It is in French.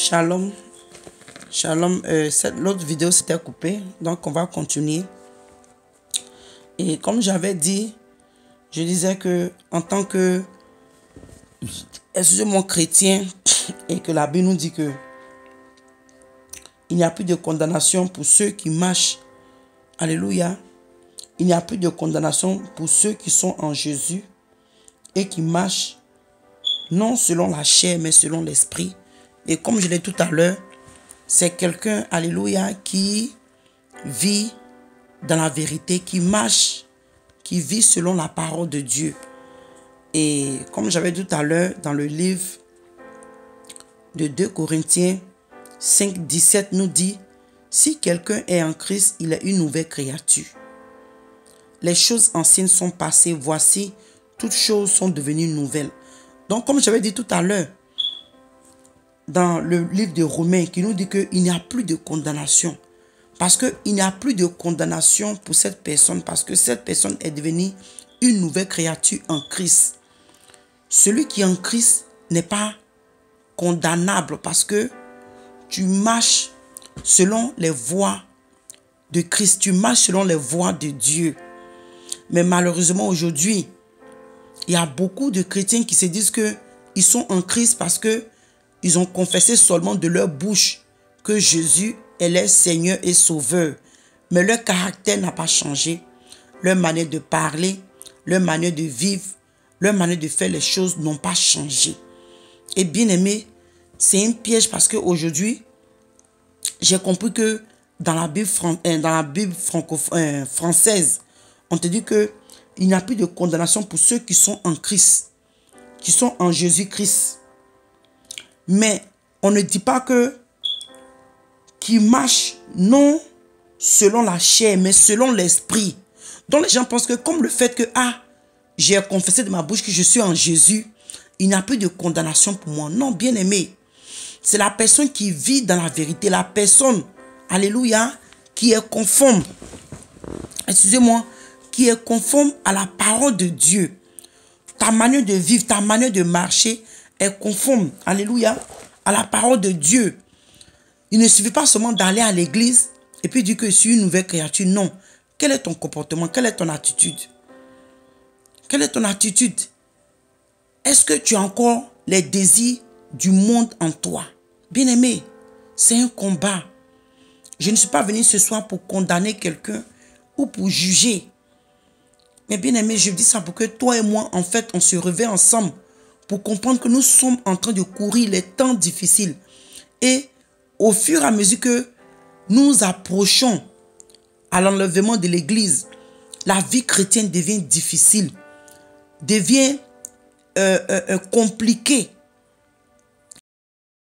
Shalom, shalom. L'autre vidéo s'était coupée, donc on va continuer. Et comme j'avais dit, je disais que en tant que, excusez-moi, chrétien, et que la Bible nous dit que il n'y a plus de condamnation pour ceux qui marchent. Alléluia. Il n'y a plus de condamnation pour ceux qui sont en Jésus et qui marchent non selon la chair, mais selon l'esprit. Et comme je l'ai dit tout à l'heure, c'est quelqu'un, alléluia, qui vit dans la vérité, qui marche, qui vit selon la parole de Dieu. Et comme j'avais dit tout à l'heure, dans le livre de 2 Corinthiens 5, 17 nous dit, si quelqu'un est en Christ, il est une nouvelle créature. Les choses anciennes sont passées, voici, toutes choses sont devenues nouvelles. Donc, comme j'avais dit tout à l'heure, dans le livre de Romains, qui nous dit qu'il n'y a plus de condamnation. Parce qu'il n'y a plus de condamnation pour cette personne, parce que cette personne est devenue une nouvelle créature en Christ. Celui qui est en Christ n'est pas condamnable, parce que tu marches selon les voies de Christ, tu marches selon les voies de Dieu. Mais malheureusement aujourd'hui, il y a beaucoup de chrétiens qui se disent qu'ils sont en Christ parce qu'ils ont confessé seulement de leur bouche que Jésus est leur Seigneur et Sauveur. Mais leur caractère n'a pas changé. Leur manière de parler, leur manière de vivre, leur manière de faire les choses n'ont pas changé. Et bien aimé, c'est un piège parce qu'aujourd'hui, j'ai compris que dans la Bible, française, on te dit qu'il n'y a plus de condamnation pour ceux qui sont en Christ, qui sont en Jésus-Christ. Mais on ne dit pas qui marchent non selon la chair, mais selon l'esprit. Donc les gens pensent que comme le fait que, j'ai confessé de ma bouche que je suis en Jésus, il n'y a plus de condamnation pour moi. Non, bien aimé. C'est la personne qui vit dans la vérité, la personne, alléluia, qui est conforme, excusez-moi, qui est conforme à la parole de Dieu. Ta manière de vivre, ta manière de marcher est conforme, alléluia, à la parole de Dieu. Il ne suffit pas seulement d'aller à l'église et puis dire que je suis une nouvelle créature. Non. Quel est ton comportement? Quelle est ton attitude? Quelle est ton attitude? Est-ce que tu as encore les désirs du monde en toi? Bien-aimé, c'est un combat. Je ne suis pas venu ce soir pour condamner quelqu'un ou pour juger. Mais bien-aimé, je dis ça pour que toi et moi, en fait, on se réveille ensemble pour comprendre que nous sommes en train de courir les temps difficiles. Et au fur et à mesure que nous approchons à l'enlèvement de l'église, la vie chrétienne devient difficile, devient compliquée.